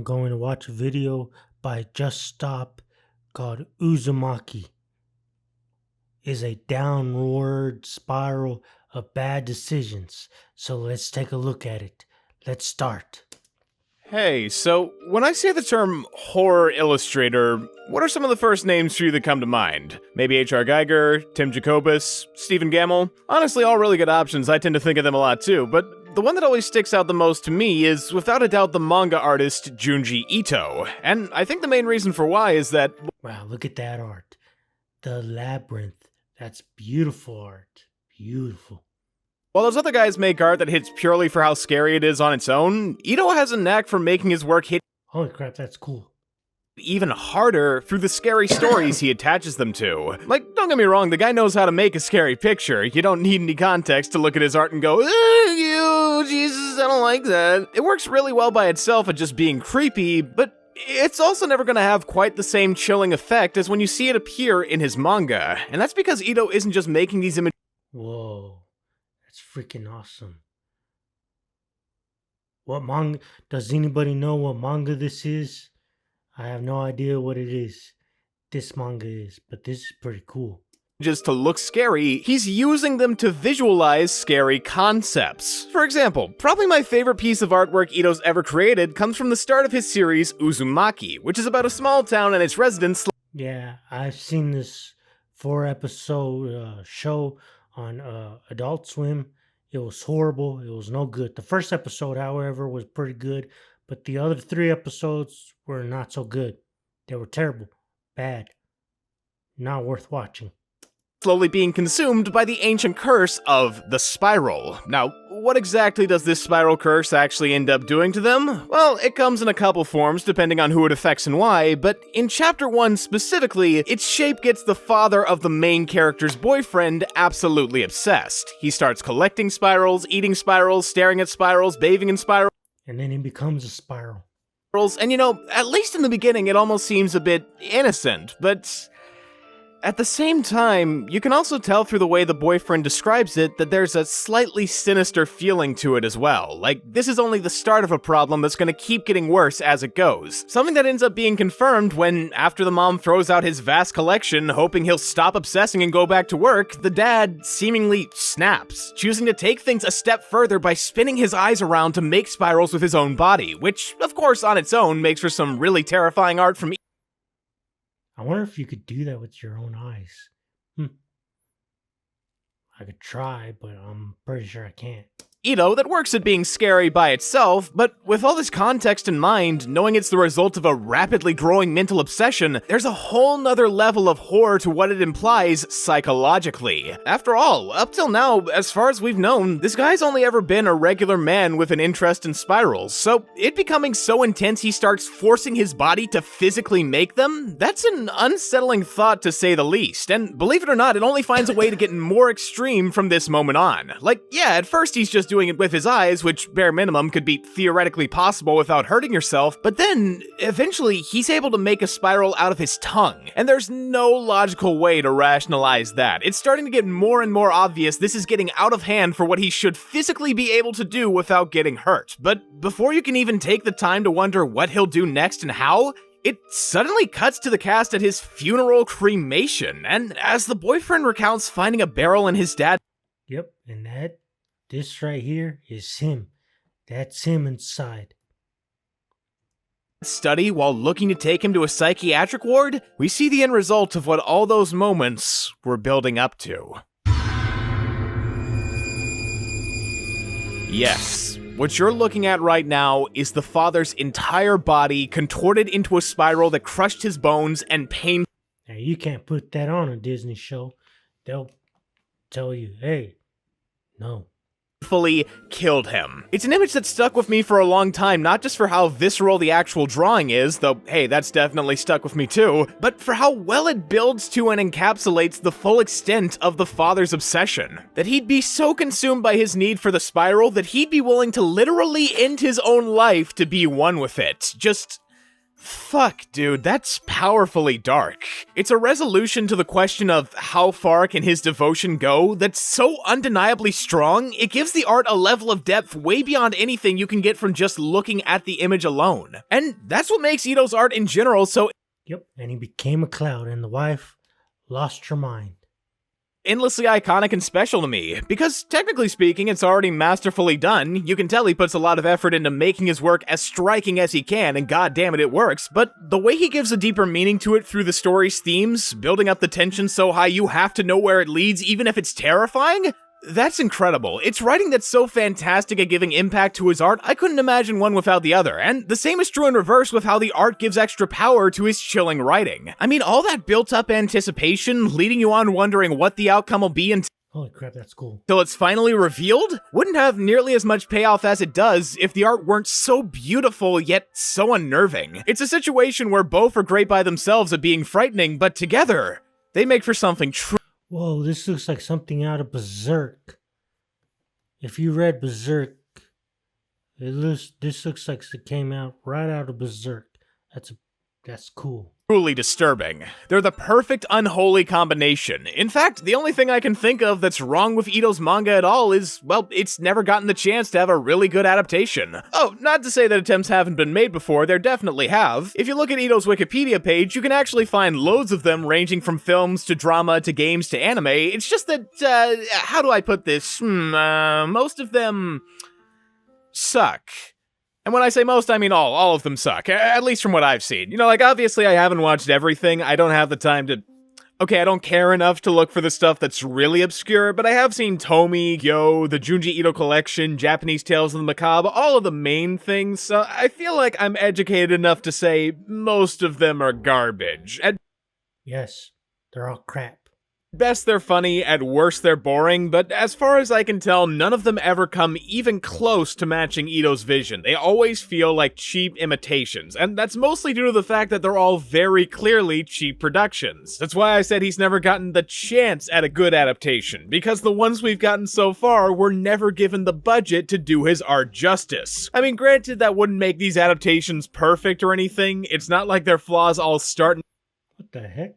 going to watch a video by Just Stop called Uzumaki. Is a downward spiral of bad decisions. So let's take a look at it. Let's start. Hey, so when I say the term horror illustrator, what are some of the first names for you that come to mind? Maybe H.R. Geiger, Tim Jacobus, Stephen Gammell? Honestly, all really good options. I tend to think of them a lot too, but the one that always sticks out the most to me is, without a doubt, the manga artist Junji Ito. And I think the main reason for why is that... Wow, look at that art. The labyrinth. That's beautiful art. Beautiful. While those other guys make art that hits purely for how scary it is on its own, Ito has a knack for making his work hit Holy crap, that's cool. even harder through the scary stories he attaches them to. Like, don't get me wrong, the guy knows how to make a scary picture. You don't need any context to look at his art and go, you, Jesus, I don't like that. It works really well by itself at just being creepy, but it's also never gonna have quite the same chilling effect as when you see it appear in his manga. And that's because Ito isn't just making these images. Whoa, that's freaking awesome. What manga? Does anybody know what manga this is? I have no idea what it is. This manga is, but this is pretty cool. Just to look scary, he's using them to visualize scary concepts. For example, probably my favorite piece of artwork Ito's ever created comes from the start of his series Uzumaki, which is about a small town and its residents. Yeah, I've seen this 4-episode show on Adult Swim. It was horrible. It was no good. The first episode, however, was pretty good, but the other 3 episodes were not so good. They were terrible. Bad. Not worth watching. Slowly being consumed by the ancient curse of the spiral. Now, what exactly does this spiral curse actually end up doing to them? Well, it comes in a couple forms depending on who it affects and why, but in Chapter 1 specifically, its shape gets the father of the main character's boyfriend absolutely obsessed. He starts collecting spirals, eating spirals, staring at spirals, bathing in spirals. And then he becomes a spiral. And you know, at least in the beginning it almost seems a bit innocent, but at the same time, you can also tell through the way the boyfriend describes it that there's a slightly sinister feeling to it as well. Like, this is only the start of a problem that's gonna keep getting worse as it goes. Something that ends up being confirmed when, after the mom throws out his vast collection, hoping he'll stop obsessing and go back to work, the dad seemingly snaps, choosing to take things a step further by spinning his eyes around to make spirals with his own body, which, of course, on its own makes for some really terrifying art from I wonder if you could do that with your own eyes. I could try, but I'm pretty sure I can't. Ito that works at being scary by itself, but with all this context in mind, knowing it's the result of a rapidly growing mental obsession, there's a whole nother level of horror to what it implies psychologically. After all, up till now, as far as we've known, this guy's only ever been a regular man with an interest in spirals, so it becoming so intense he starts forcing his body to physically make them? That's an unsettling thought to say the least, and believe it or not, it only finds a way to get more extreme from this moment on. Like, yeah, at first he's just doing it with his eyes, which bare minimum could be theoretically possible without hurting yourself, but then, eventually, he's able to make a spiral out of his tongue, and there's no logical way to rationalize that. It's starting to get more and more obvious this is getting out of hand for what he should physically be able to do without getting hurt. But before you can even take the time to wonder what he'll do next and how, it suddenly cuts to the cast at his funeral cremation, and as the boyfriend recounts finding a barrel in his dad. Yep, and this right here is him. That's him inside. Study while looking to take him to a psychiatric ward, we see the end result of what all those moments were building up to. Yes, what you're looking at right now is the father's entire body contorted into a spiral that crushed his bones and pain. Now, you can't put that on a Disney show. They'll tell you, hey, no. Fully killed him. It's an image that stuck with me for a long time, not just for how visceral the actual drawing is, though hey, that's definitely stuck with me too, but for how well it builds to and encapsulates the full extent of the father's obsession. That he'd be so consumed by his need for the spiral that he'd be willing to literally end his own life to be one with it. Just Fuck, dude, that's powerfully dark. It's a resolution to the question of how far can his devotion go that's so undeniably strong, it gives the art a level of depth way beyond anything you can get from just looking at the image alone. And that's what makes Ito's art in general so Yep, and he became a cloud, and the wife lost her mind. endlessly iconic and special to me, because technically speaking, it's already masterfully done. You can tell he puts a lot of effort into making his work as striking as he can, and goddammit it works, but the way he gives a deeper meaning to it through the story's themes, building up the tension so high you have to know where it leads even if it's terrifying, that's incredible. It's writing that's so fantastic at giving impact to his art, I couldn't imagine one without the other, and the same is true in reverse with how the art gives extra power to his chilling writing. I mean, all that built-up anticipation, leading you on wondering what the outcome will be until Holy crap, that's cool. it's finally revealed, wouldn't have nearly as much payoff as it does if the art weren't so beautiful yet so unnerving. It's a situation where both are great by themselves at being frightening, but together, they make for something true. Whoa, this looks like something out of Berserk. If you read Berserk, this looks like it came out right out of Berserk. That's cool. Truly disturbing. They're the perfect unholy combination. In fact, the only thing I can think of that's wrong with Ito's manga at all is, well, it's never gotten the chance to have a really good adaptation. Oh, not to say that attempts haven't been made before, there definitely have. If you look at Ito's Wikipedia page, you can actually find loads of them ranging from films to drama to games to anime. It's just that, how do I put this? Most of them suck. And when I say most, I mean all of them suck, at least from what I've seen. You know, like, obviously I haven't watched everything, I don't have the time to... Okay, I don't care enough to look for the stuff that's really obscure, but I have seen Tomy, Gyo, the Junji Ito collection, Japanese Tales of the Macabre, all of the main things, so I feel like I'm educated enough to say most of them are garbage. At Yes, they're all crap. best they're funny, at worst they're boring, but as far as I can tell, none of them ever come even close to matching Ito's vision. They always feel like cheap imitations, and that's mostly due to the fact that they're all very clearly cheap productions. That's why I said he's never gotten the chance at a good adaptation, because the ones we've gotten so far were never given the budget to do his art justice. I mean, granted, that wouldn't make these adaptations perfect or anything. It's not like their flaws all start What the heck?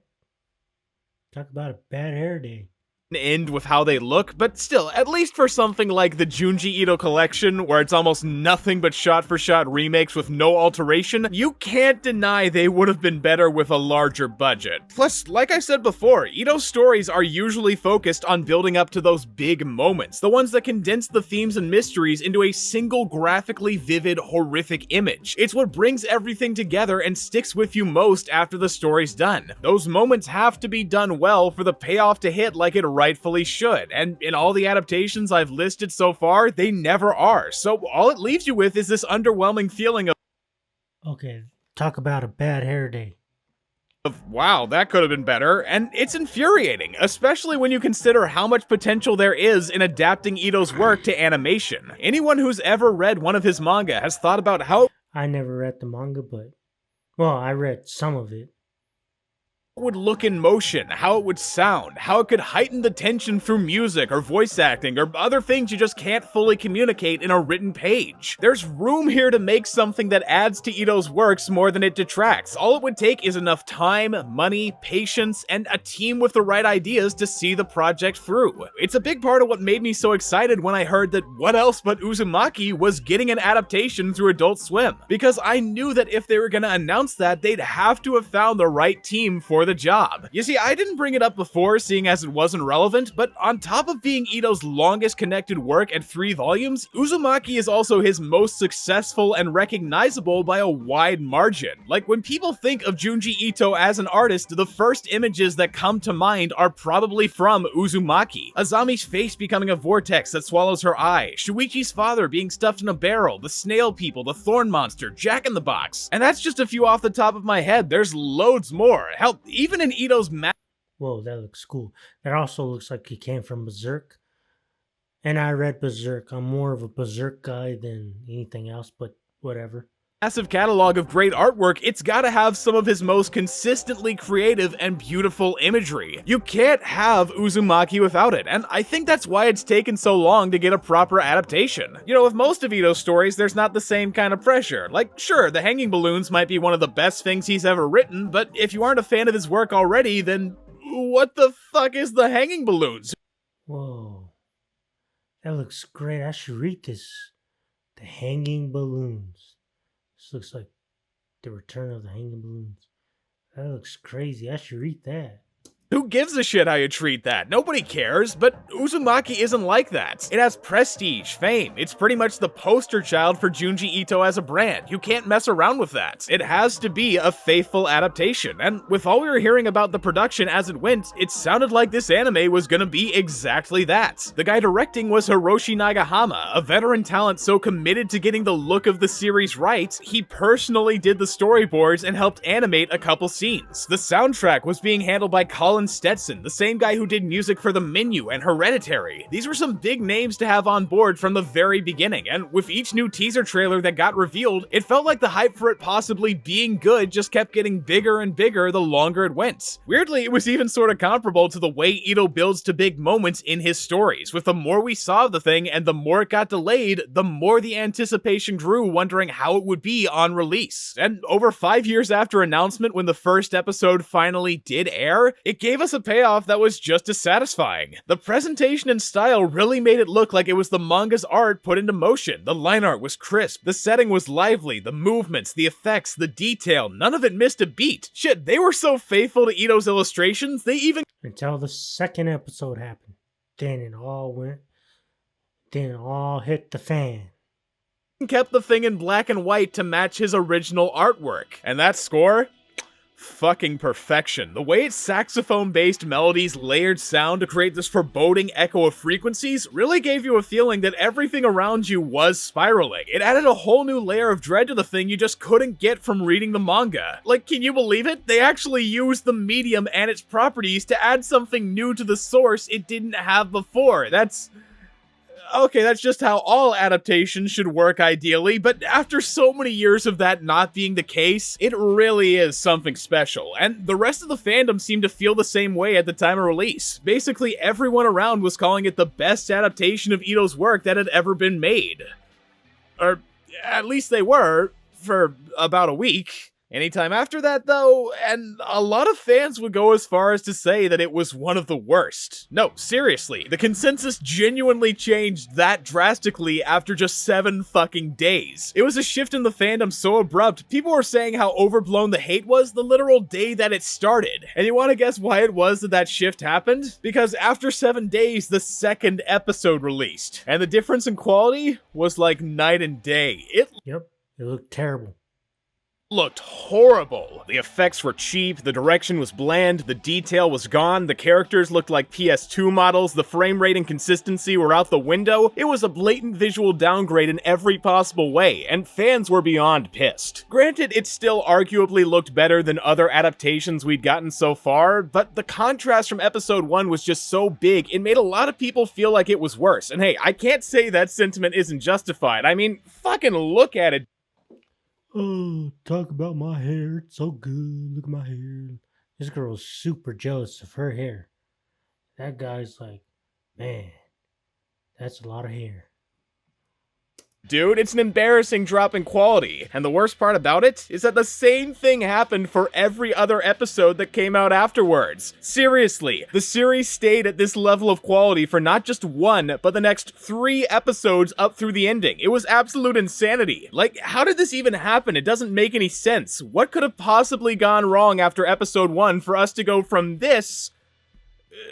Talk about a bad hair day. end with how they look, but still, at least for something like the Junji Ito collection, where it's almost nothing but shot-for-shot remakes with no alteration, you can't deny they would have been better with a larger budget. Plus, like I said before, Ito's stories are usually focused on building up to those big moments, the ones that condense the themes and mysteries into a single graphically vivid, horrific image. It's what brings everything together and sticks with you most after the story's done. Those moments have to be done well for the payoff to hit like it rightfully should, and in all the adaptations I've listed so far, they never are, so all it leaves you with is this underwhelming feeling Okay, talk about a bad hair day. of, wow, that could have been better, and it's infuriating, especially when you consider how much potential there is in adapting Ito's work to animation. Anyone who's ever read one of his manga has thought about how I never read the manga, but... Well, I read some of it. would look in motion, how it would sound, how it could heighten the tension through music or voice acting or other things you just can't fully communicate in a written page. There's room here to make something that adds to Ito's works more than it detracts. All it would take is enough time, money, patience, and a team with the right ideas to see the project through. It's a big part of what made me so excited when I heard that what else but Uzumaki was getting an adaptation through Adult Swim, because I knew that if they were gonna announce that, they'd have to have found the right team for the job. You see, I didn't bring it up before, seeing as it wasn't relevant, but on top of being Ito's longest connected work at 3 volumes, Uzumaki is also his most successful and recognizable by a wide margin. Like, when people think of Junji Ito as an artist, the first images that come to mind are probably from Uzumaki. Azami's face becoming a vortex that swallows her eye, Shuichi's father being stuffed in a barrel, the snail people, the thorn monster, Jack-in-the-Box. And that's just a few off the top of my head, there's loads more. Hell, even in Ito's Whoa, that looks cool. That also looks like he came from Berserk. And I read Berserk. I'm more of a Berserk guy than anything else, but whatever. massive catalog of great artwork, it's gotta have some of his most consistently creative and beautiful imagery. You can't have Uzumaki without it, and I think that's why it's taken so long to get a proper adaptation. You know, with most of Ito's stories, there's not the same kind of pressure. Like, sure, The Hanging Balloons might be one of the best things he's ever written, but if you aren't a fan of his work already, then what the fuck is The Hanging Balloons? Whoa, that looks great. I should read this. The Hanging Balloons. This looks like The Return of the Hanging Balloons. That looks crazy. I should read that. Who gives a shit how you treat that? Nobody cares, but Uzumaki isn't like that. It has prestige, fame. It's pretty much the poster child for Junji Ito as a brand. You can't mess around with that. It has to be a faithful adaptation, and with all we were hearing about the production as it went, it sounded like this anime was gonna be exactly that. The guy directing was Hiroshi Nagahama, a veteran talent so committed to getting the look of the series right, he personally did the storyboards and helped animate a couple scenes. The soundtrack was being handled by Colin Stetson, the same guy who did music for The Menu and Hereditary. These were some big names to have on board from the very beginning, and with each new teaser trailer that got revealed, it felt like the hype for it possibly being good just kept getting bigger and bigger the longer it went. Weirdly, it was even sort of comparable to the way Ito builds to big moments in his stories, with the more we saw of the thing and the more it got delayed, the more the anticipation grew, wondering how it would be on release. And over 5 years after announcement, when the first episode finally did air, it gave us a payoff that was just as satisfying. The presentation and style really made it look like it was the manga's art put into motion. The line art was crisp, the setting was lively, the movements, the effects, the detail, none of it missed a beat. Shit, they were so faithful to Ito's illustrations, they even Until the second episode happened. Then it all hit the fan. kept the thing in black and white to match his original artwork. And that score? Fucking perfection. The way its saxophone-based melodies layered sound to create this foreboding echo of frequencies really gave you a feeling that everything around you was spiraling. It added a whole new layer of dread to the thing you just couldn't get from reading the manga. Like, can you believe it? They actually used the medium and its properties to add something new to the source it didn't have before. Okay, that's just how all adaptations should work ideally, but after so many years of that not being the case, it really is something special, and the rest of the fandom seemed to feel the same way at the time of release. Basically, everyone around was calling it the best adaptation of Ito's work that had ever been made. Or at least they were, for about a week. Anytime after that, though, and a lot of fans would go as far as to say that it was one of the worst. No, seriously, the consensus genuinely changed that drastically after just 7 fucking days. It was a shift in the fandom so abrupt, people were saying how overblown the hate was the literal day that it started. And you want to guess why it was that shift happened? Because after 7 days, the second episode released, and the difference in quality was like night and day. Yep, it looked terrible. Looked horrible. The effects were cheap, the direction was bland, the detail was gone, the characters looked like PS2 models, the frame rate and consistency were out the window. It was a blatant visual downgrade in every possible way, and fans were beyond pissed. Granted, it still arguably looked better than other adaptations we'd gotten so far, but the contrast from episode 1 was just so big, it made a lot of people feel like it was worse. And hey, I can't say that sentiment isn't justified. I mean, fucking look at it. Oh, talk about my hair. It's so good. Look at my hair. This girl's super jealous of her hair. That guy's like, man, that's a lot of hair. Dude, it's an embarrassing drop in quality, and the worst part about it is that the same thing happened for every other episode that came out afterwards. Seriously, the series stayed at this level of quality for not just 1, but the next 3 episodes up through the ending. It was absolute insanity. Like, how did this even happen? It doesn't make any sense. What could have possibly gone wrong after episode 1 for us to go from this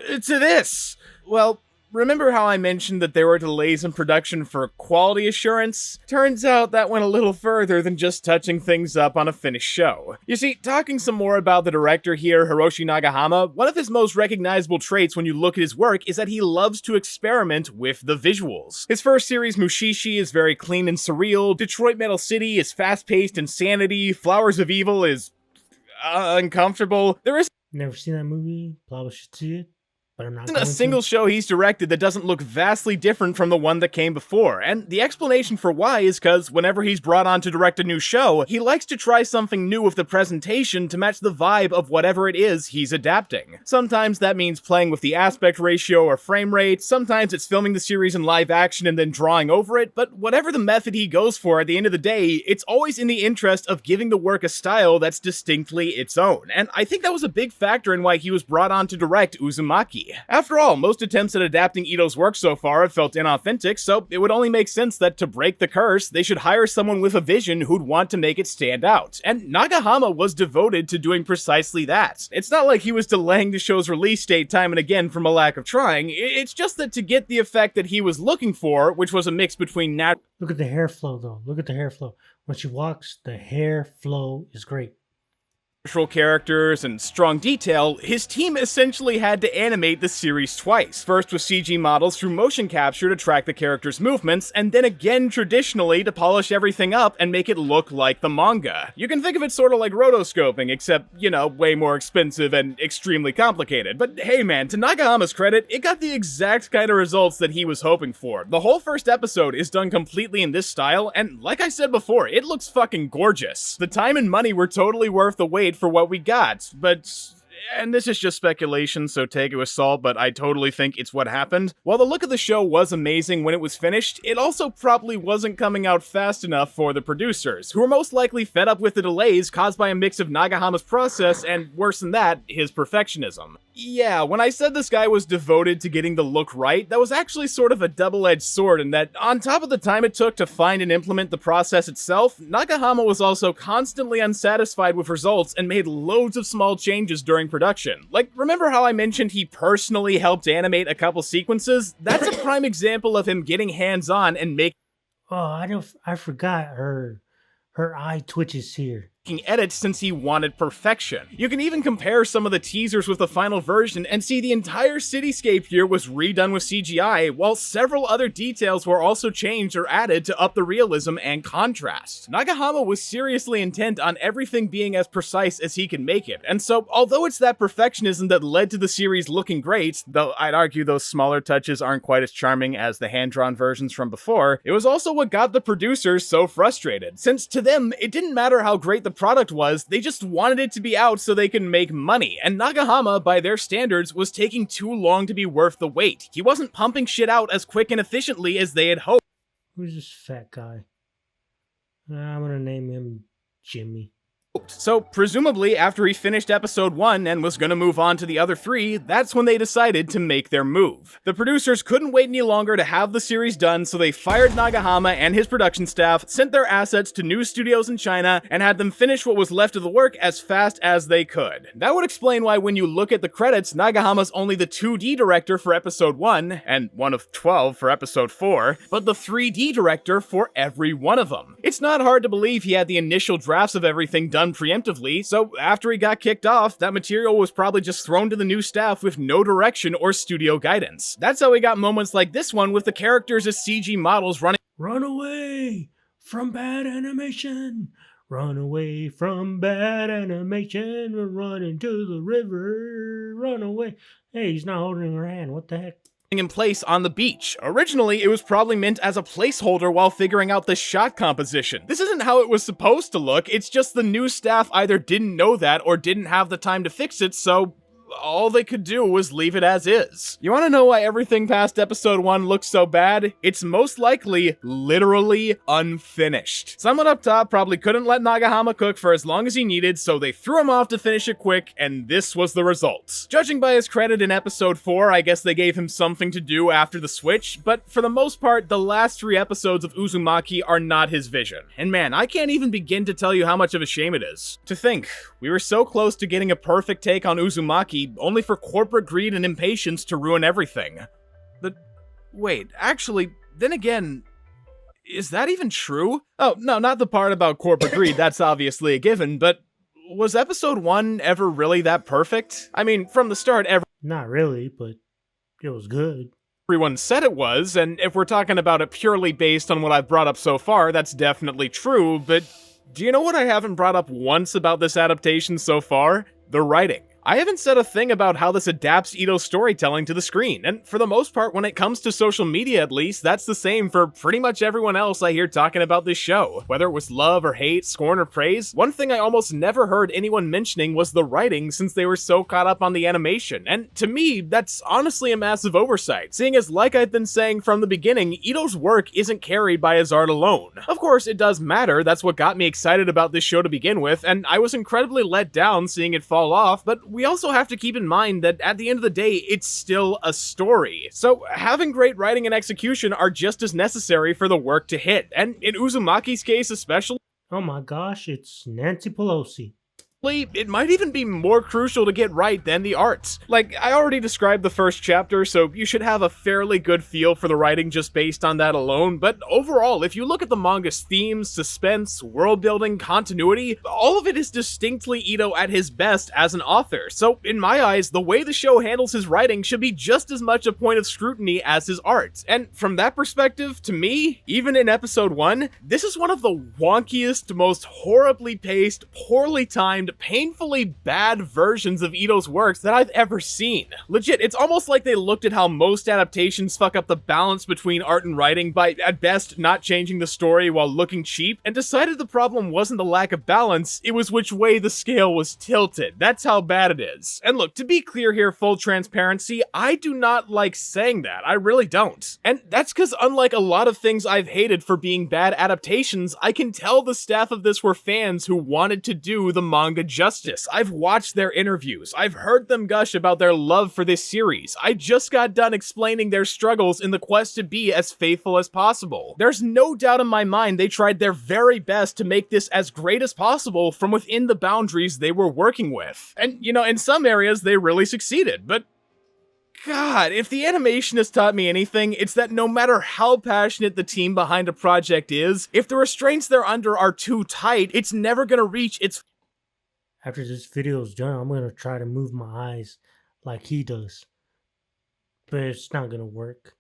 to this? Well, remember how I mentioned that there were delays in production for quality assurance? Turns out that went a little further than just touching things up on a finished show. You see, talking some more about the director here, Hiroshi Nagahama, one of his most recognizable traits when you look at his work is that he loves to experiment with the visuals. His first series, Mushishi, is very clean and surreal, Detroit Metal City is fast-paced insanity, Flowers of Evil is uncomfortable. Never seen that movie? Probably should see it. but I'm not Isn't a going single to. show he's directed that doesn't look vastly different from the one that came before, and the explanation for why is because whenever he's brought on to direct a new show, he likes to try something new with the presentation to match the vibe of whatever it is he's adapting. Sometimes that means playing with the aspect ratio or frame rate, sometimes it's filming the series in live action and then drawing over it, but whatever the method he goes for at the end of the day, it's always in the interest of giving the work a style that's distinctly its own, and I think that was a big factor in why he was brought on to direct Uzumaki. After all, most attempts at adapting Ito's work so far have felt inauthentic, so it would only make sense that to break the curse, they should hire someone with a vision who'd want to make it stand out. And Nagahama was devoted to doing precisely that. It's not like he was delaying the show's release date time and again from a lack of trying, it's just that to get the effect that he was looking for, which was a mix between Look at the hair flow, though. Look at the hair flow. When she walks, the hair flow is great. natural characters and strong detail, his team essentially had to animate the series twice. First with CG models through motion capture to track the characters' movements, and then again traditionally to polish everything up and make it look like the manga. You can think of it sort of like rotoscoping, except, you know, way more expensive and extremely complicated. But hey man, to Nagahama's credit, it got the exact kind of results that he was hoping for. The whole first episode is done completely in this style, and like I said before, it looks fucking gorgeous. The time and money were totally worth the wait for what we got, but... and this is just speculation, so take it with salt, but I totally think it's what happened. While the look of the show was amazing when it was finished, it also probably wasn't coming out fast enough for the producers, who were most likely fed up with the delays caused by a mix of Nagahama's process and, worse than that, his perfectionism. Yeah, when I said this guy was devoted to getting the look right, that was actually sort of a double-edged sword in that, on top of the time it took to find and implement the process itself, Nagahama was also constantly unsatisfied with results and made loads of small changes during production. Like, remember how I mentioned he personally helped animate a couple sequences? That's a prime example of him getting hands-on and making I forgot her eye twitches here. edits since he wanted perfection. You can even compare some of the teasers with the final version and see the entire cityscape here was redone with CGI, while several other details were also changed or added to up the realism and contrast. Nagahama was seriously intent on everything being as precise as he can make it, and so although it's that perfectionism that led to the series looking great, though I'd argue those smaller touches aren't quite as charming as the hand-drawn versions from before, it was also what got the producers so frustrated, since to them, it didn't matter how great the product was, they just wanted it to be out so they can make money, and Nagahama, by their standards, was taking too long to be worth the wait. He wasn't pumping shit out as quick and efficiently as they had hoped. Who's this fat guy? I'm gonna name him Jimmy. So, presumably, after he finished episode 1 and was gonna move on to the other 3, that's when they decided to make their move. The producers couldn't wait any longer to have the series done, so they fired Nagahama and his production staff, sent their assets to new studios in China, and had them finish what was left of the work as fast as they could. That would explain why when you look at the credits, Nagahama's only the 2D director for episode 1, and one of 12 for episode 4, but the 3D director for every one of them. It's not hard to believe he had the initial drafts of everything done preemptively, so after he got kicked off, that material was probably just thrown to the new staff with no direction or studio guidance. That's how we got moments like this one with the characters as CG models running. Run away from bad animation. Run away from bad animation. We're running to the river. Run away. Hey, he's not holding her hand. What the heck? In place on the beach. Originally, it was probably meant as a placeholder while figuring out the shot composition. This isn't how it was supposed to look, it's just the new staff either didn't know that or didn't have the time to fix it, so all they could do was leave it as is. You wanna know why everything past episode 1 looks so bad? It's most likely literally unfinished. Someone up top probably couldn't let Nagahama cook for as long as he needed, so they threw him off to finish it quick, and this was the result. Judging by his credit in episode 4, I guess they gave him something to do after the switch, but for the most part, the last 3 episodes of Uzumaki are not his vision. And man, I can't even begin to tell you how much of a shame it is. To think, we were so close to getting a perfect take on Uzumaki, only for corporate greed and impatience to ruin everything. But wait, actually, then again, is that even true? Oh, no, not the part about corporate greed, that's obviously a given, but was episode 1 ever really that perfect? I mean, from the start, Not really, but it was good. everyone said it was, and if we're talking about it purely based on what I've brought up so far, that's definitely true, but do you know what I haven't brought up once about this adaptation so far? The writing. I haven't said a thing about how this adapts Ito's storytelling to the screen, and for the most part, when it comes to social media at least, that's the same for pretty much everyone else I hear talking about this show. Whether it was love or hate, scorn or praise, one thing I almost never heard anyone mentioning was the writing, since they were so caught up on the animation, and to me, that's honestly a massive oversight, seeing as, like I've been saying from the beginning, Ito's work isn't carried by his art alone. Of course, it does matter, that's what got me excited about this show to begin with, and I was incredibly let down seeing it fall off, but we also have to keep in mind that at the end of the day, it's still a story. So having great writing and execution are just as necessary for the work to hit, and in Uzumaki's case especially, Oh my gosh, it's Nancy Pelosi. it might even be more crucial to get right than the arts. Like, I already described the first chapter, so you should have a fairly good feel for the writing just based on that alone, but overall, if you look at the manga's themes, suspense, world building, continuity, all of it is distinctly Ito at his best as an author, so in my eyes, the way the show handles his writing should be just as much a point of scrutiny as his art. And from that perspective, to me, even in episode 1, this is one of the wonkiest, most horribly paced, poorly timed, painfully bad versions of Ito's works that I've ever seen. Legit, it's almost like they looked at how most adaptations fuck up the balance between art and writing by, at best, not changing the story while looking cheap, and decided the problem wasn't the lack of balance, it was which way the scale was tilted. That's how bad it is. And look, to be clear here, full transparency, I do not like saying that. I really don't. And that's because unlike a lot of things I've hated for being bad adaptations, I can tell the staff of this were fans who wanted to do the manga justice. I've watched their interviews. I've heard them gush about their love for this series. I just got done explaining their struggles in the quest to be as faithful as possible. There's no doubt in my mind they tried their very best to make this as great as possible from within the boundaries they were working with. And, you know, in some areas they really succeeded, but God, if the animation has taught me anything, it's that no matter how passionate the team behind a project is, if the restraints they're under are too tight, it's never gonna reach its... After this video is done, I'm gonna try to move my eyes like he does. But it's not gonna work.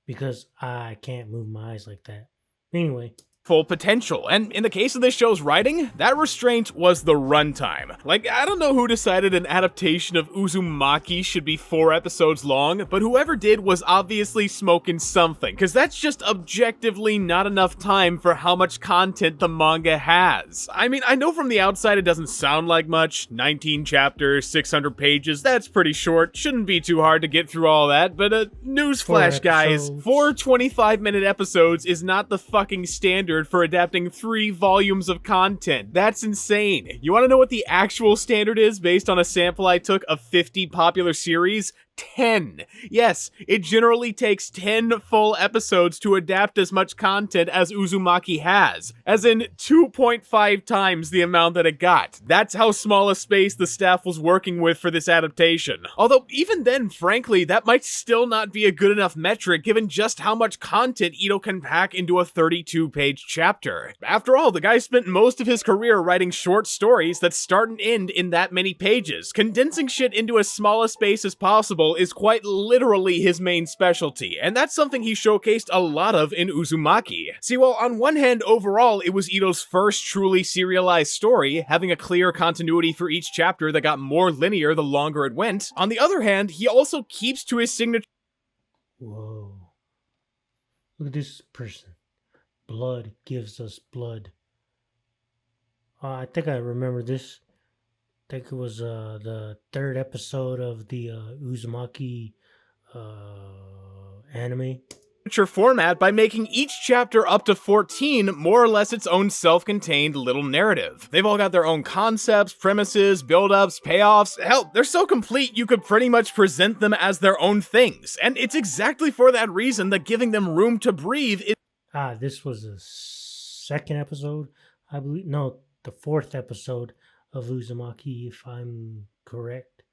Because I can't move my eyes like that. Anyway. full potential, and in the case of this show's writing, that restraint was the runtime. Like, I don't know who decided an adaptation of Uzumaki should be 4 episodes long, but whoever did was obviously smoking something, cause that's just objectively not enough time for how much content the manga has. I mean, I know from the outside it doesn't sound like much, 19 chapters, 600 pages, that's pretty short, shouldn't be too hard to get through all that, but newsflash guys, 4 25-minute episodes is not the fucking standard for adapting 3 volumes of content. That's insane. You wanna know what the actual standard is based on a sample I took of 50 popular series? 10. Yes, it generally takes 10 full episodes to adapt as much content as Uzumaki has, as in 2.5 times the amount that it got. That's how small a space the staff was working with for this adaptation. Although even then, frankly, that might still not be a good enough metric given just how much content Ito can pack into a 32-page chapter. After all, the guy spent most of his career writing short stories that start and end in that many pages. Condensing shit into as small a space as possible is quite literally his main specialty, and that's something he showcased a lot of in Uzumaki. See, while on one hand, overall, it was Ito's first truly serialized story, having a clear continuity for each chapter that got more linear the longer it went, on the other hand, he also keeps to his signature. Whoa. Look at this person. Blood gives us blood. I think I remember this. I think it was the 3rd episode of the Uzumaki anime. Format by making each chapter up to 14 more or less its own self-contained little narrative. They've all got their own concepts, premises, build-ups, payoffs. Hell, they're so complete you could pretty much present them as their own things. And it's exactly for that reason that giving them room to breathe is... This was the 2nd episode, I believe. No, the 4th episode of Uzumaki, if I'm correct.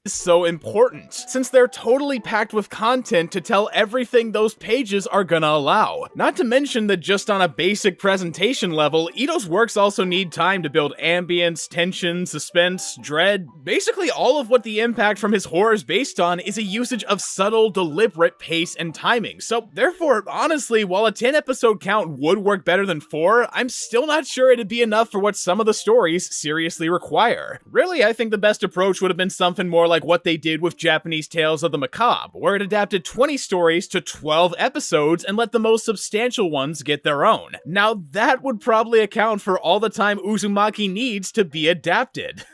so important, since they're totally packed with content to tell everything those pages are gonna allow. Not to mention that just on a basic presentation level, Ito's works also need time to build ambience, tension, suspense, dread. Basically all of what the impact from his horror is based on is a usage of subtle, deliberate pace and timing. So therefore, honestly, while a 10-episode count would work better than 4, I'm still not sure it'd be enough for what some of the stories seriously require. Really, I think the best approach would have been something more like what they did with Japanese Tales of the Macabre, where it adapted 20 stories to 12 episodes and let the most substantial ones get their own. Now that would probably account for all the time Uzumaki needs to be adapted.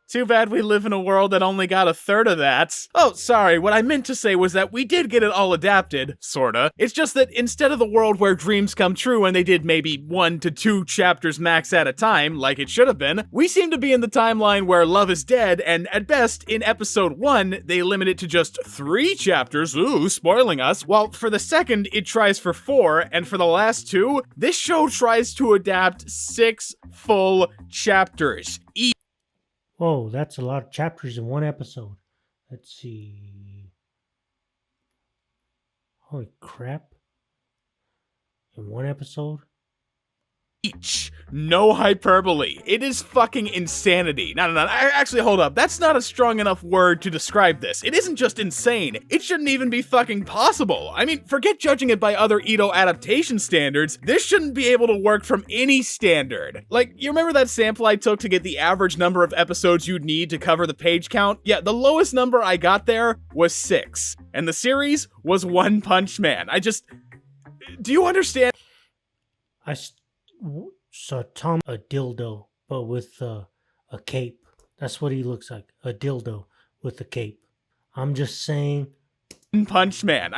Too bad we live in a world that only got a third of that. Oh, sorry, what I meant to say was that we did get it all adapted, sorta. It's just that instead of the world where dreams come true and they did maybe 1 to 2 chapters max at a time, like it should have been, we seem to be in the timeline where love is dead, and at best, in episode 1, they limit it to just 3 chapters, ooh, spoiling us, while for the second, it tries for 4, and for the last 2, this show tries to adapt 6 full chapters. Whoa, that's a lot of chapters in one episode. Let's see. Holy crap. In one episode? Each. No hyperbole. It is fucking insanity. No. Actually, hold up. That's not a strong enough word to describe this. It isn't just insane. It shouldn't even be fucking possible. I mean, forget judging it by other Ito adaptation standards. This shouldn't be able to work from any standard. Like, you remember that sample I took to get the average number of episodes you'd need to cover the page count? Yeah, the lowest number I got there was 6. And the series was One Punch Man. Do you understand? So Tom, a dildo, but with a cape. That's what he looks like. A dildo with a cape. I'm just saying. Punch Man.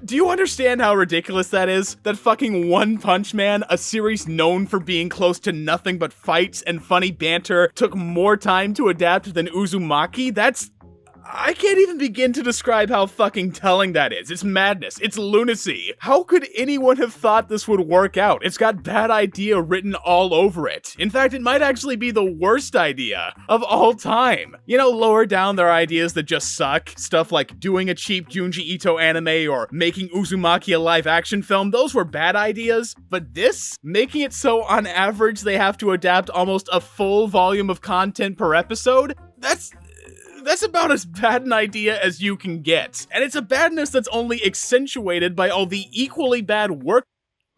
Do you understand how ridiculous that is? That fucking One Punch Man, a series known for being close to nothing but fights and funny banter, took more time to adapt than Uzumaki? I can't even begin to describe how fucking telling that is. It's madness. It's lunacy. How could anyone have thought this would work out? It's got bad idea written all over it. In fact, it might actually be the worst idea of all time. You know, lower down there are ideas that just suck. Stuff like doing a cheap Junji Ito anime or making Uzumaki a live action film. Those were bad ideas. But this, making it so on average they have to adapt almost a full volume of content per episode, that's about as bad an idea as you can get. And it's a badness that's only accentuated by all the equally bad work.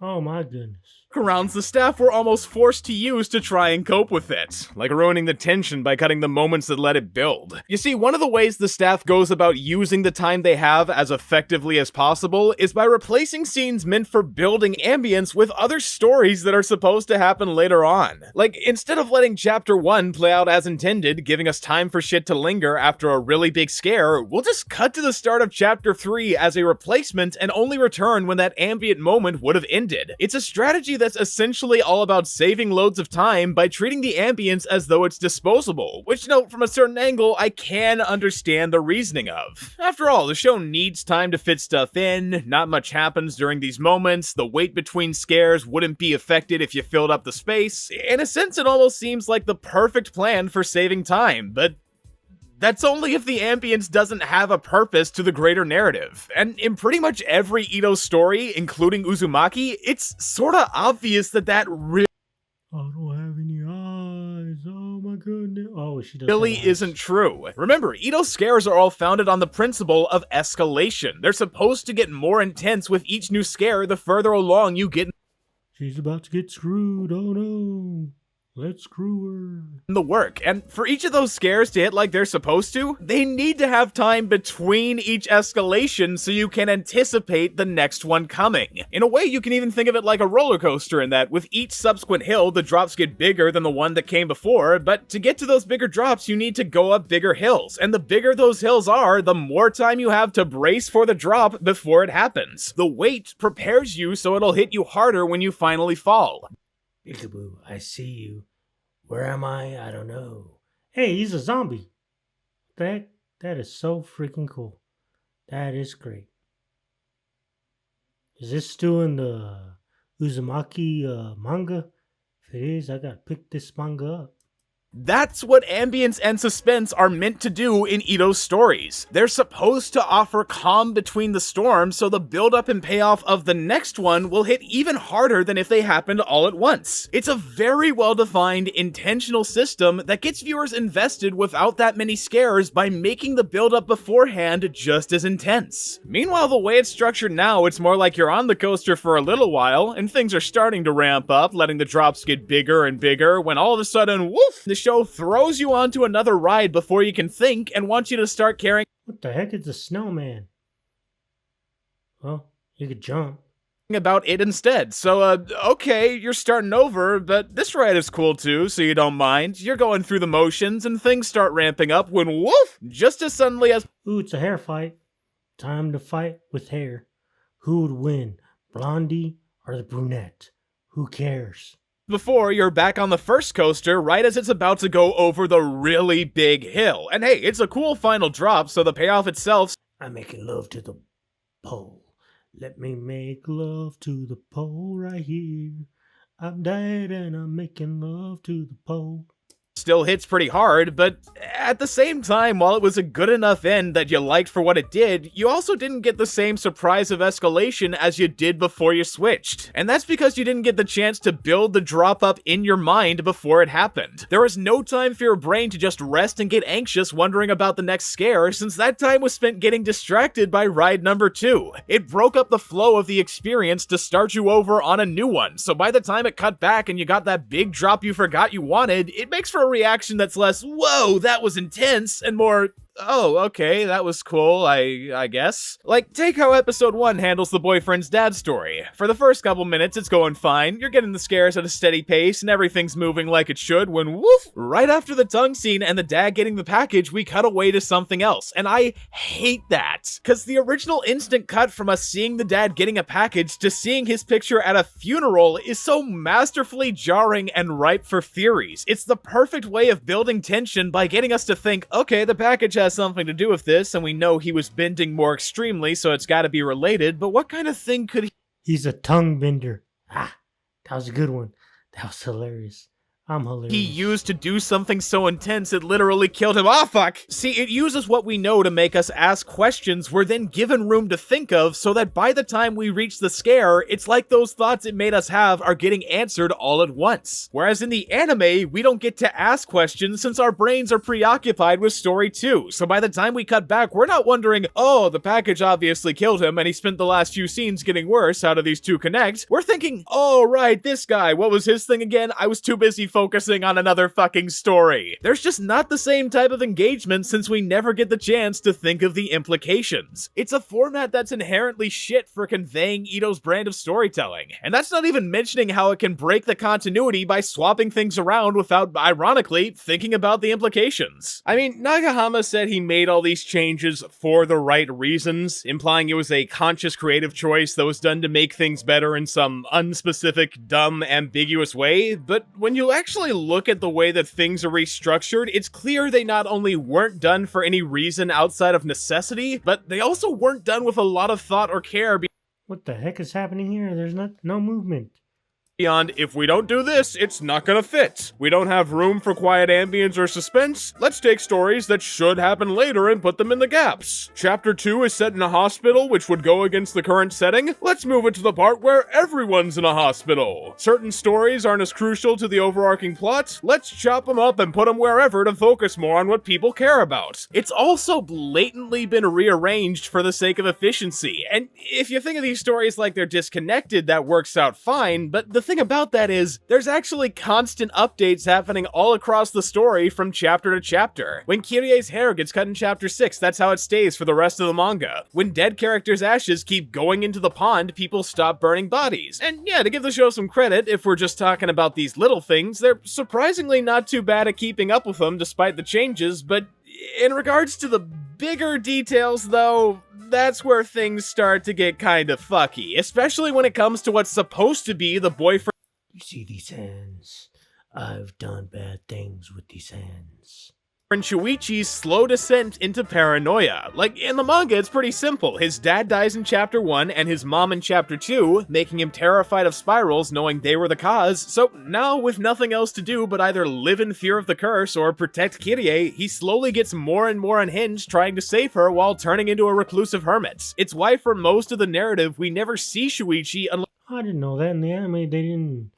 Oh my goodness. Workarounds the staff were almost forced to use to try and cope with it, like ruining the tension by cutting the moments that let it build. You see, one of the ways the staff goes about using the time they have as effectively as possible is by replacing scenes meant for building ambience with other stories that are supposed to happen later on. Like, instead of letting chapter 1 play out as intended, giving us time for shit to linger after a really big scare, we'll just cut to the start of chapter 3 as a replacement and only return when that ambient moment would have ended. It's a strategy that's essentially all about saving loads of time by treating the ambience as though it's disposable, which, from a certain angle, I can understand the reasoning of. After all, the show needs time to fit stuff in, not much happens during these moments, the wait between scares wouldn't be affected if you filled up the space. In a sense, it almost seems like the perfect plan for saving time, but that's only if the ambience doesn't have a purpose to the greater narrative. And in pretty much every Ito story, including Uzumaki, it's sorta obvious that I don't have any eyes. Oh my goodness. Oh, she does. Really isn't true. Remember, Ito's scares are all founded on the principle of escalation. They're supposed to get more intense with each new scare the further along you get. She's about to get screwed. Oh no. Let's screw her. The work, and for each of those scares to hit like they're supposed to, they need to have time between each escalation so you can anticipate the next one coming. In a way, you can even think of it like a roller coaster in that with each subsequent hill, the drops get bigger than the one that came before, but to get to those bigger drops, you need to go up bigger hills, and the bigger those hills are, the more time you have to brace for the drop before it happens. The weight prepares you so it'll hit you harder when you finally fall. Peekaboo, I see you. Where am I? I don't know. Hey, he's a zombie. That is so freaking cool. That is great. Is this still in the Uzumaki manga? If it is, I gotta pick this manga up. That's what ambience and suspense are meant to do in Ito's stories. They're supposed to offer calm between the storms, so the build-up and payoff of the next one will hit even harder than if they happened all at once. It's a very well-defined, intentional system that gets viewers invested without that many scares by making the build-up beforehand just as intense. Meanwhile, the way it's structured now, it's more like you're on the coaster for a little while, and things are starting to ramp up, letting the drops get bigger and bigger, when all of a sudden, woof, the show throws you onto another ride before you can think and wants you to start caring What the heck is a snowman? Well, you could jump. about it instead. So, okay, you're starting over, but this ride is cool too, so you don't mind. You're going through the motions and things start ramping up when woof, just as suddenly as Ooh, it's a hair fight. Time to fight with hair. Who would win, Blondie or the brunette? Who cares? before, you're back on the first coaster right as it's about to go over the really big hill. And hey, it's a cool final drop, so the payoff itself I'm making love to the pole. Let me make love to the pole right here. I'm dead and I'm making love to the pole. still hits pretty hard, but at the same time, while it was a good enough end that you liked for what it did, you also didn't get the same surprise of escalation as you did before you switched. And that's because you didn't get the chance to build the drop up in your mind before it happened. There was no time for your brain to just rest and get anxious wondering about the next scare, since that time was spent getting distracted by ride number 2. It broke up the flow of the experience to start you over on a new one, so by the time it cut back and you got that big drop you forgot you wanted, it makes for a reaction that's less, whoa, that was intense, and more, oh, okay, that was cool, I guess. Like, take how episode 1 handles the boyfriend's dad story. For the first couple minutes, it's going fine, you're getting the scares at a steady pace, and everything's moving like it should, when woof, right after the tongue scene and the dad getting the package, we cut away to something else, and I hate that. Cause the original instant cut from us seeing the dad getting a package to seeing his picture at a funeral is so masterfully jarring and ripe for theories. It's the perfect way of building tension by getting us to think, okay, the package has something to do with this, and we know he was bending more extremely, so it's gotta be related, but what kind of thing could he— He's a tongue bender. Ah, that was a good one. That was hilarious. I'm hilarious. he used to do something so intense it literally killed him? Ah, fuck! See, it uses what we know to make us ask questions we're then given room to think of, so that by the time we reach the scare, it's like those thoughts it made us have are getting answered all at once. Whereas in the anime, we don't get to ask questions since our brains are preoccupied with story 2, so by the time we cut back, we're not wondering, oh, the package obviously killed him and he spent the last few scenes getting worse, how do these two connect? We're thinking, oh right, this guy, what was his thing again? I was too busy focusing on another fucking story. There's just not the same type of engagement since we never get the chance to think of the implications. It's a format that's inherently shit for conveying Ito's brand of storytelling, and that's not even mentioning how it can break the continuity by swapping things around without, ironically, thinking about the implications. I mean, Nagahama said he made all these changes for the right reasons, implying it was a conscious creative choice that was done to make things better in some unspecific, dumb, ambiguous way, but when you actually look at the way that things are restructured, it's clear they not only weren't done for any reason outside of necessity, but they also weren't done with a lot of thought or care What the heck is happening here? There's no movement. beyond, if we don't do this, it's not gonna fit. We don't have room for quiet ambience or suspense. Let's take stories that should happen later and put them in the gaps. Chapter 2 is set in a hospital, which would go against the current setting. Let's move it to the part where everyone's in a hospital. Certain stories aren't as crucial to the overarching plot. Let's chop them up and put them wherever to focus more on what people care about. It's also blatantly been rearranged for the sake of efficiency, and if you think of these stories like they're disconnected, that works out fine, but the thing about that is, there's actually constant updates happening all across the story from chapter to chapter. When Kirie's hair gets cut in chapter 6, that's how it stays for the rest of the manga. When dead characters' ashes keep going into the pond, people stop burning bodies. And yeah, to give the show some credit, if we're just talking about these little things, they're surprisingly not too bad at keeping up with them despite the changes, but in regards to the bigger details though, that's where things start to get kind of fucky, especially when it comes to what's supposed to be the boyfriend. You see these hands? I've done bad things with these hands. Shuichi's slow descent into paranoia. Like, in the manga, it's pretty simple. His dad dies in chapter 1 and his mom in chapter 2, making him terrified of spirals knowing they were the cause, so now with nothing else to do but either live in fear of the curse or protect Kirie, he slowly gets more and more unhinged trying to save her while turning into a reclusive hermit. It's why for most of the narrative we never see Shuichi unless I didn't know that in the anime. They didn't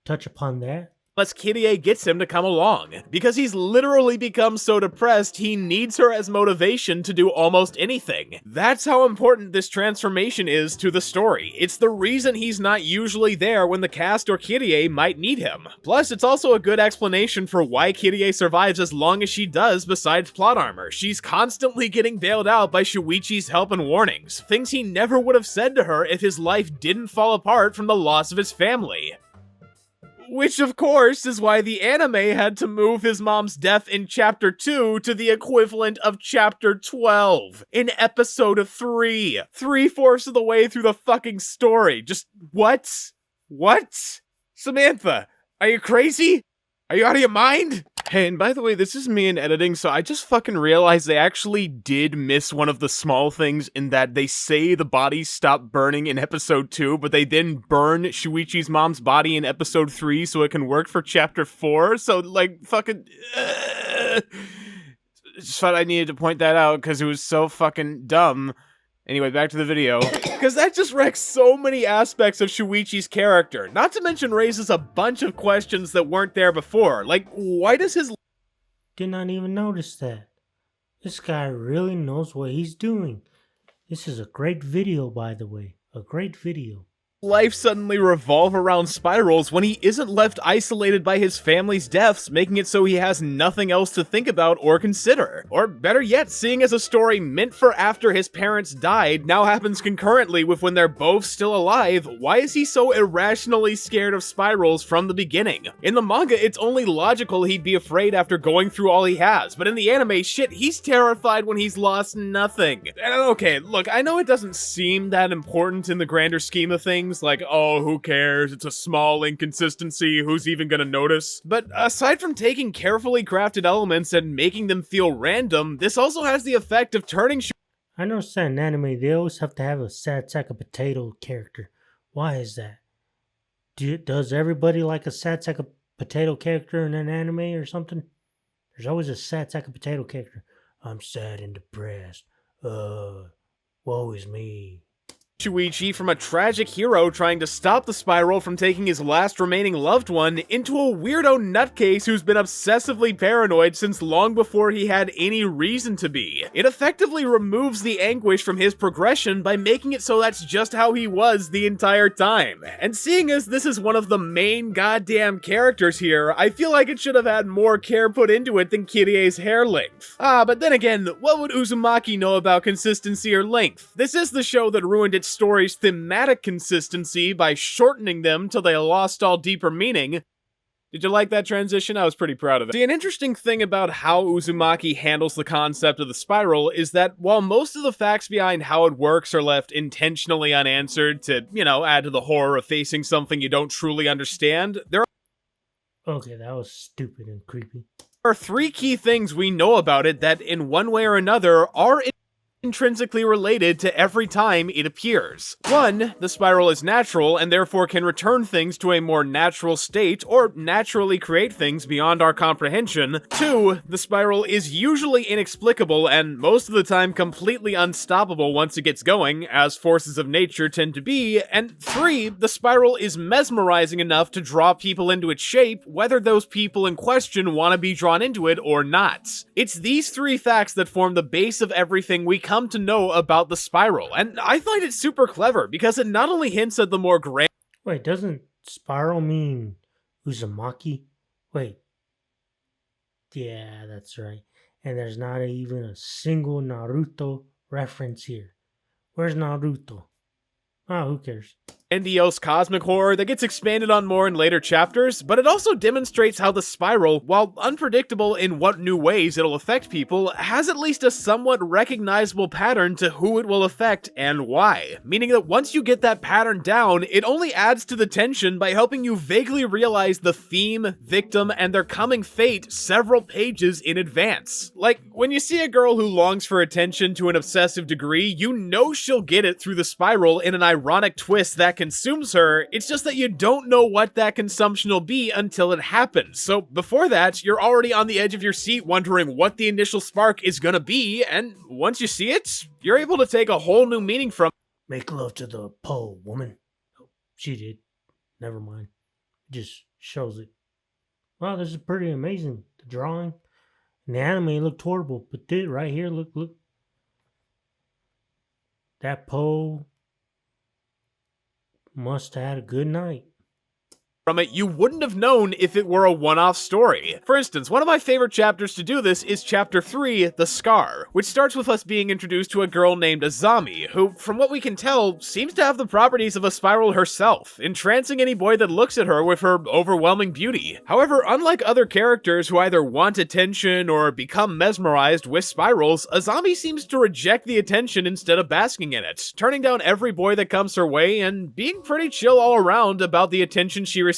touch upon that. Kirie gets him to come along, because he's literally become so depressed he needs her as motivation to do almost anything. That's how important this transformation is to the story. It's the reason he's not usually there when the cast or Kirie might need him. Plus, it's also a good explanation for why Kirie survives as long as she does besides plot armor. She's constantly getting bailed out by Shuichi's help and warnings, things he never would have said to her if his life didn't fall apart from the loss of his family. Which, of course, is why the anime had to move his mom's death in Chapter 2 to the equivalent of Chapter 12 in Episode 3. 3/4 of the way through the fucking story. Just, what? What? Samantha, are you crazy? Are you out of your mind? Hey, and by the way, this is me in editing, so I just fucking realized they actually did miss one of the small things in that they say the bodies stop burning in episode 2, but they then burn Shuichi's mom's body in episode 3 so it can work for chapter 4, so, like, fucking... Just thought I needed to point that out because it was so fucking dumb. Anyway, back to the video. Because that just wrecks so many aspects of Shuichi's character, not to mention raises a bunch of questions that weren't there before. Like, why does his... Did not even notice that. This guy really knows what he's doing. This is a great video, by the way. A great video. life suddenly revolve around spirals when he isn't left isolated by his family's deaths, making it so he has nothing else to think about or consider? Or better yet, seeing as a story meant for after his parents died now happens concurrently with when they're both still alive, why is he so irrationally scared of spirals from the beginning? In the manga, it's only logical he'd be afraid after going through all he has, but in the anime, shit, he's terrified when he's lost nothing. And okay, look, I know it doesn't seem that important in the grander scheme of things, like, oh, who cares, it's a small inconsistency, who's even gonna notice? But aside from taking carefully crafted elements and making them feel random, this also has the effect of turning I noticed that in anime, they always have to have a sad sack of potato character. Why is that? Does everybody like a sad sack of potato character in an anime or something? There's always a sad sack of potato character. I'm sad and depressed. Woe is me. Shuichi from a tragic hero trying to stop the spiral from taking his last remaining loved one into a weirdo nutcase who's been obsessively paranoid since long before he had any reason to be. It effectively removes the anguish from his progression by making it so that's just how he was the entire time. And seeing as this is one of the main goddamn characters here, I feel like it should have had more care put into it than Kirie's hair length. But then again, what would Uzumaki know about consistency or length? This is the show that ruined its story's thematic consistency by shortening them till they lost all deeper meaning. Did you like that transition? I was pretty proud of it. See, an interesting thing about how Uzumaki handles the concept of the spiral is that while most of the facts behind how it works are left intentionally unanswered to, add to the horror of facing something you don't truly understand, there Okay, that was stupid and creepy. are three key things we know about it that, in one way or another, are intrinsically related to every time it appears. 1, the spiral is natural and therefore can return things to a more natural state or naturally create things beyond our comprehension. 2, the spiral is usually inexplicable and most of the time completely unstoppable once it gets going, as forces of nature tend to be. And 3, the spiral is mesmerizing enough to draw people into its shape, whether those people in question want to be drawn into it or not. It's these three facts that form the base of everything we come to know about the spiral, and I find it super clever because it not only hints at the more grand— Wait, doesn't spiral mean Uzumaki? Wait. Yeah, that's right. And there's not even a single Naruto reference here. Where's Naruto? Oh, who cares? grandiose cosmic horror that gets expanded on more in later chapters, but it also demonstrates how the spiral, while unpredictable in what new ways it'll affect people, has at least a somewhat recognizable pattern to who it will affect and why. Meaning that once you get that pattern down, it only adds to the tension by helping you vaguely realize the theme, victim, and their coming fate several pages in advance. Like, when you see a girl who longs for attention to an obsessive degree, you know she'll get it through the spiral in an ironic twist that consumes her. It's just that you don't know what that consumption will be until it happens. So before that, you're already on the edge of your seat wondering what the initial spark is gonna be, and once you see it, you're able to take a whole new meaning from Make love to the pole, woman. Oh, she did. Never mind. It just shows it. Wow, this is pretty amazing. The drawing and the anime looked horrible, but this right here, look. That pole must have had a good night. from it you wouldn't have known if it were a one-off story. For instance, one of my favorite chapters to do this is chapter 3, The Scar, which starts with us being introduced to a girl named Azami, who, from what we can tell, seems to have the properties of a spiral herself, entrancing any boy that looks at her with her overwhelming beauty. However, unlike other characters who either want attention or become mesmerized with spirals, Azami seems to reject the attention instead of basking in it, turning down every boy that comes her way and being pretty chill all around about the attention she receives.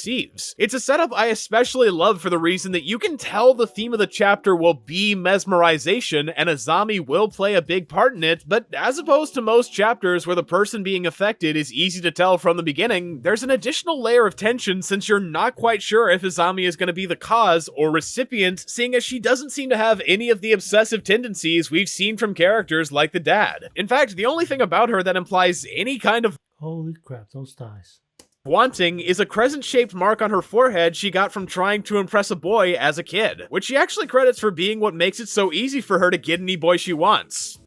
It's a setup I especially love for the reason that you can tell the theme of the chapter will be mesmerization and Azami will play a big part in it, but as opposed to most chapters where the person being affected is easy to tell from the beginning, there's an additional layer of tension since you're not quite sure if Azami is going to be the cause or recipient, seeing as she doesn't seem to have any of the obsessive tendencies we've seen from characters like the dad. In fact, the only thing about her that implies any kind of Holy crap, those thighs. wanting is a crescent-shaped mark on her forehead she got from trying to impress a boy as a kid, which she actually credits for being what makes it so easy for her to get any boy she wants.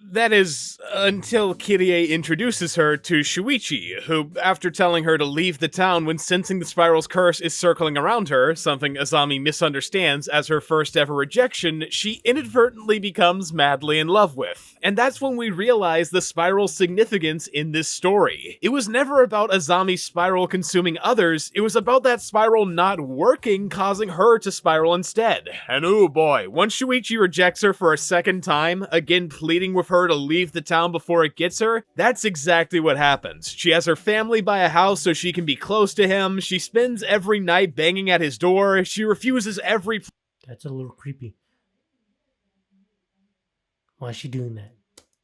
That is, until Kirie introduces her to Shuichi, who, after telling her to leave the town when sensing the spiral's curse is circling around her, something Azami misunderstands as her first ever rejection, she inadvertently becomes madly in love with. And that's when we realize the spiral's significance in this story. It was never about Azami's spiral consuming others, it was about that spiral not working, causing her to spiral instead. And oh boy, once Shuichi rejects her for a second time, again pleading with her to leave the town before it gets her, that's exactly what happens. She has her family buy a house so she can be close to him, she spends every night banging at his door, she refuses every That's a little creepy. Why is she doing that?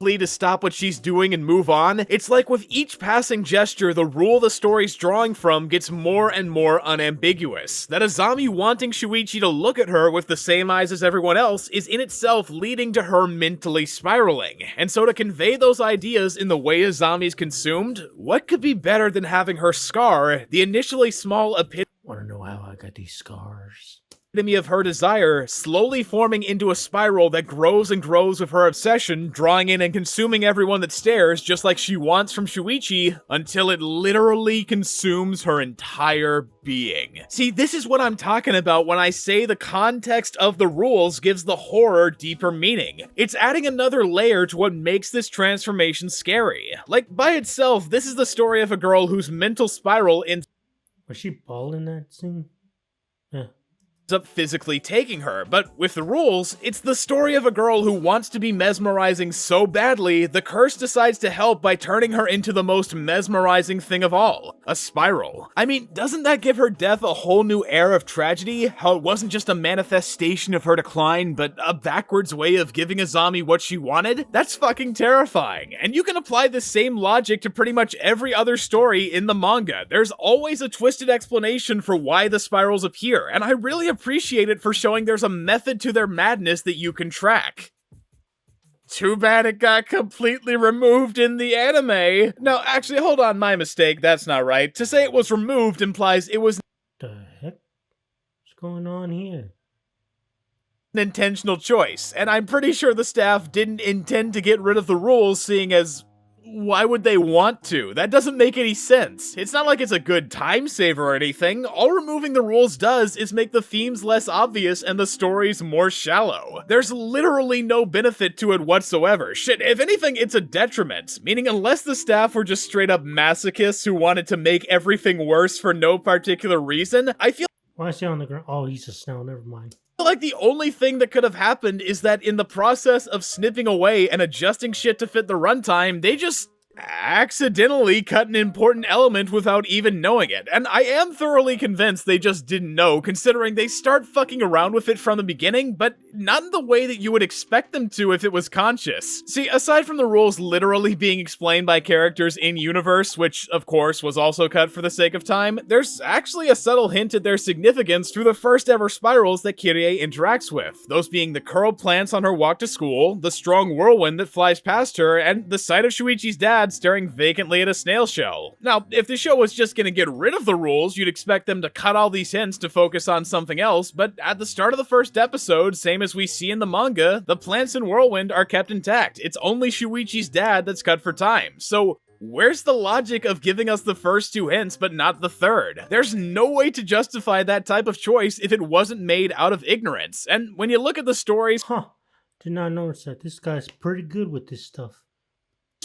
plea to stop what she's doing and move on. It's like with each passing gesture, the rule the story's drawing from gets more and more unambiguous. That Azami wanting Shuichi to look at her with the same eyes as everyone else is in itself leading to her mentally spiraling. And so to convey those ideas in the way Azami's consumed, what could be better than having her scar, the initially small Wanna know how I got these scars? epitome of her desire, slowly forming into a spiral that grows and grows with her obsession, drawing in and consuming everyone that stares, just like she wants from Shuichi, until it literally consumes her entire being. See, this is what I'm talking about when I say the context of the rules gives the horror deeper meaning. It's adding another layer to what makes this transformation scary. Like, by itself, this is the story of a girl whose mental spiral Was she bald in that scene? Yeah. up physically taking her, but with the rules, it's the story of a girl who wants to be mesmerizing so badly, the curse decides to help by turning her into the most mesmerizing thing of all, a spiral. I mean, doesn't that give her death a whole new air of tragedy? How it wasn't just a manifestation of her decline, but a backwards way of giving Azami what she wanted? That's fucking terrifying, and you can apply the same logic to pretty much every other story in the manga. There's always a twisted explanation for why the spirals appear, and I really appreciate it for showing there's a method to their madness that you can track. Too bad it got completely removed in the anime. No, actually, hold on, my mistake, that's not right. To say it was removed implies it was The heck? What's going on here? an intentional choice, and I'm pretty sure the staff didn't intend to get rid of the rules, seeing as, Why would they want to? That doesn't make any sense. It's not like it's a good time saver or anything. All removing the rules does is make the themes less obvious and the stories more shallow. There's literally no benefit to it whatsoever. Shit, if anything, it's a detriment. Meaning unless the staff were just straight up masochists who wanted to make everything worse for no particular reason, I feel Why is he on the ground? Oh, he's a snail. Never mind. like the only thing that could have happened is that in the process of snipping away and adjusting shit to fit the runtime, they just accidentally cut an important element without even knowing it. And I am thoroughly convinced they just didn't know, considering they start fucking around with it from the beginning, but not in the way that you would expect them to if it was conscious. See, aside from the rules literally being explained by characters in-universe, which of course was also cut for the sake of time, there's actually a subtle hint at their significance through the first ever spirals that Kyrie interacts with, those being the curled plants on her walk to school, the strong whirlwind that flies past her, and the sight of Shuichi's dad staring vacantly at a snail shell. Now, if the show was just gonna get rid of the rules, you'd expect them to cut all these hints to focus on something else, but at the start of the first episode, same as we see in the manga, the plants in Whirlwind are kept intact. It's only Shuichi's dad that's cut for time. So, where's the logic of giving us the first two hints but not the third? There's no way to justify that type of choice if it wasn't made out of ignorance. And when you look at the stories, Did not notice that. This guy's pretty good with this stuff.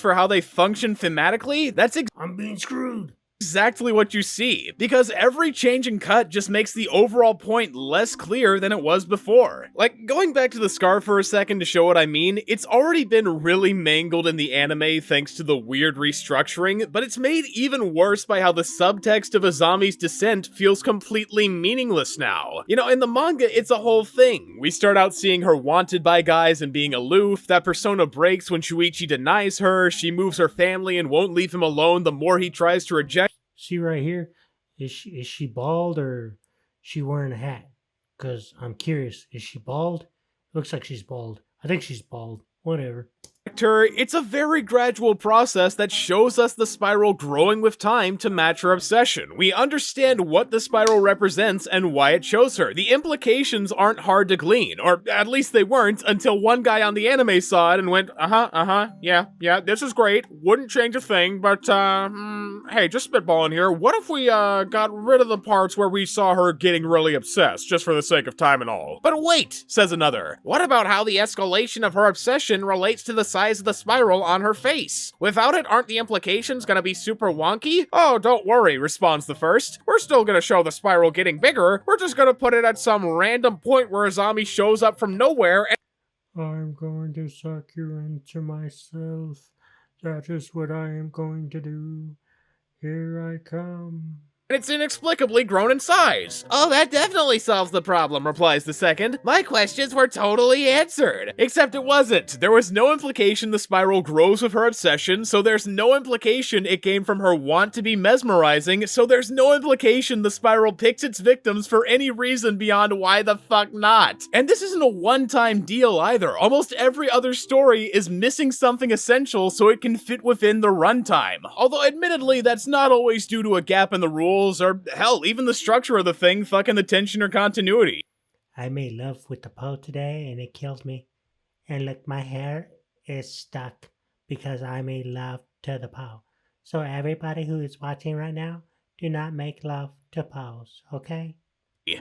for how they function thematically, that's I'm being screwed. exactly what you see, because every change and cut just makes the overall point less clear than it was before. Like, going back to the scarf for a second to show what I mean, it's already been really mangled in the anime thanks to the weird restructuring, but it's made even worse by how the subtext of Azami's descent feels completely meaningless now. You know, in the manga, it's a whole thing. We start out seeing her wanted by guys and being aloof, that persona breaks when Shuichi denies her, she moves her family and won't leave him alone the more he tries to reject. See right here, is she bald or she wearing a hat? Because I'm curious. Is she bald? Looks like she's bald. I think she's bald. Whatever. Her, it's a very gradual process that shows us the spiral growing with time to match her obsession. We understand what the spiral represents and why it shows her. The implications aren't hard to glean, or at least they weren't until one guy on the anime saw it and went, yeah, this is great, wouldn't change a thing, but, hey, just spitballing here, what if we, got rid of the parts where we saw her getting really obsessed, just for the sake of time and all? But wait, says another, what about how the escalation of her obsession relates to the size of the spiral on her face? Without it, aren't the implications gonna be super wonky? Oh, don't worry, responds the first. We're still gonna show the spiral getting bigger. We're just gonna put it at some random point where Azami shows up from nowhere and I'm going to suck you into myself. That is what I am going to do. Here I come. it's inexplicably grown in size. Oh, that definitely solves the problem, replies the second. My questions were totally answered. Except it wasn't. There was no implication the spiral grows with her obsession, so there's no implication it came from her want to be mesmerizing, so there's no implication the spiral picks its victims for any reason beyond why the fuck not. And this isn't a one-time deal either. Almost every other story is missing something essential so it can fit within the runtime. Although admittedly, that's not always due to a gap in the rules, or hell, even the structure of the thing fucking the tension or continuity. I made love with the Poe today and it killed me. And look, my hair is stuck because I made love to the Poe. So everybody who is watching right now, do not make love to Poes, okay?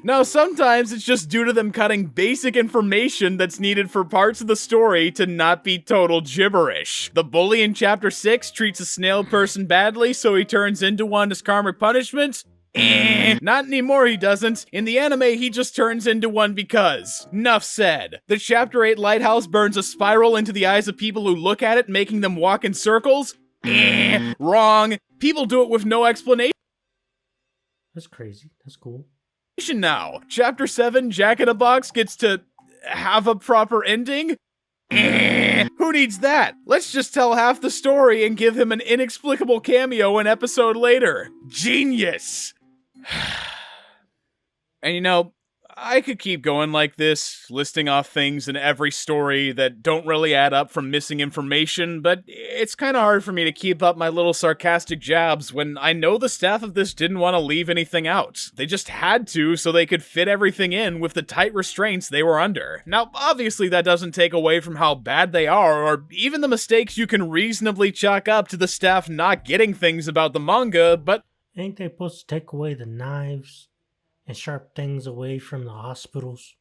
Now, sometimes it's just due to them cutting basic information that's needed for parts of the story to not be total gibberish. The bully in Chapter 6 treats a snail person badly, so he turns into one as karmic punishment. Not anymore, he doesn't. In the anime, he just turns into one because. Nuff said. The Chapter 8 lighthouse burns a spiral into the eyes of people who look at it, making them walk in circles. Wrong. People do it with no explanation. That's crazy. That's cool. Now, Chapter 7, Jack in a Box gets to have a proper ending? Who needs that? Let's just tell half the story and give him an inexplicable cameo an episode later. Genius! And you know, I could keep going like this, listing off things in every story that don't really add up from missing information, but it's kinda hard for me to keep up my little sarcastic jabs when I know the staff of this didn't want to leave anything out. They just had to so they could fit everything in with the tight restraints they were under. Now, obviously that doesn't take away from how bad they are, or even the mistakes you can reasonably chalk up to the staff not getting things about the manga, but Ain't they supposed to take away the knives and sharp things away from the hospitals?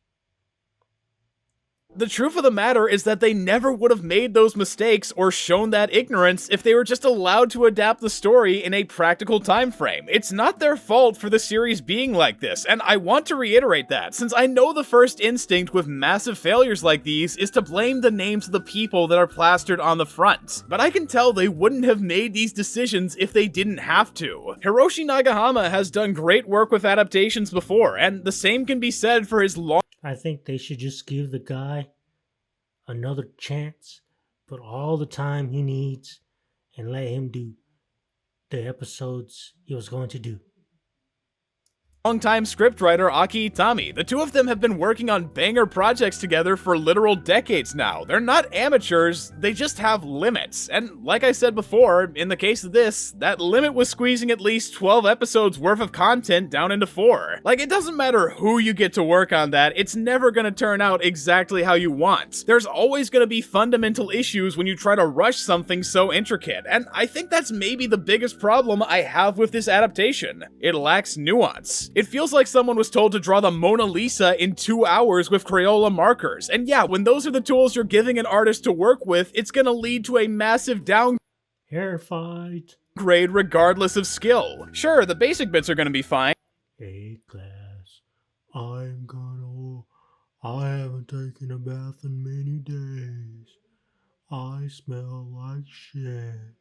the truth of the matter is that they never would have made those mistakes or shown that ignorance if they were just allowed to adapt the story in a practical time frame. It's not their fault for the series being like this, and I want to reiterate that, since I know the first instinct with massive failures like these is to blame the names of the people that are plastered on the front. But I can tell they wouldn't have made these decisions if they didn't have to. Hiroshi Nagahama has done great work with adaptations before, and the same can be said for his long I think they should just give the guy another chance, put all the time he needs, and let him do the episodes he was going to do. longtime scriptwriter Aki Itami. The two of them have been working on banger projects together for literal decades now. They're not amateurs, they just have limits. And like I said before, in the case of this, that limit was squeezing at least 12 episodes worth of content down into 4. Like, it doesn't matter who you get to work on that, it's never gonna turn out exactly how you want. There's always gonna be fundamental issues when you try to rush something so intricate, and I think that's maybe the biggest problem I have with this adaptation. It lacks nuance. It feels like someone was told to draw the Mona Lisa in 2 hours with Crayola markers. And yeah, when those are the tools you're giving an artist to work with, it's gonna lead to a massive Hair fight. downgrade regardless of skill. Sure, the basic bits are gonna be fine. Hey class, I haven't taken a bath in many days. I smell like shit.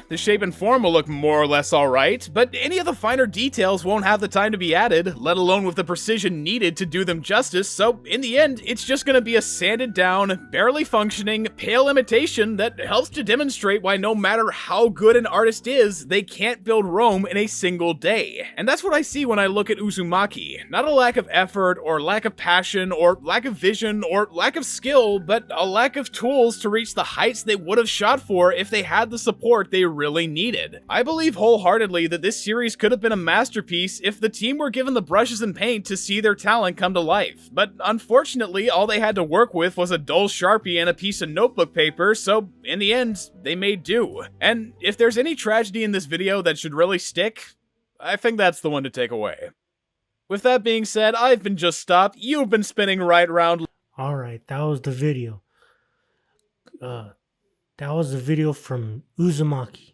The shape and form will look more or less alright, but any of the finer details won't have the time to be added, let alone with the precision needed to do them justice, so in the end, it's just gonna be a sanded down, barely functioning, pale imitation that helps to demonstrate why no matter how good an artist is, they can't build Rome in a single day. And that's what I see when I look at Uzumaki. Not a lack of effort, or lack of passion, or lack of vision, or lack of skill, but a lack of tools to reach the heights they would have shot for if they had the support they really needed. I believe wholeheartedly that this series could have been a masterpiece if the team were given the brushes and paint to see their talent come to life. But unfortunately, all they had to work with was a dull Sharpie and a piece of notebook paper, so in the end, they made do. And if there's any tragedy in this video that should really stick, I think that's the one to take away. With that being said, I've been just stopped, you've been spinning right round. Alright, that was the video. That was the video from Uzumaki.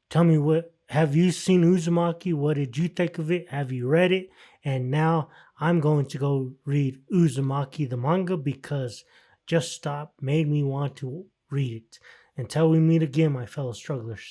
Tell me, what have you seen Uzumaki? What did you think of it? Have you read it? And now I'm going to go read Uzumaki the manga because Just Stop made me want to read it. Until we meet again, my fellow strugglers.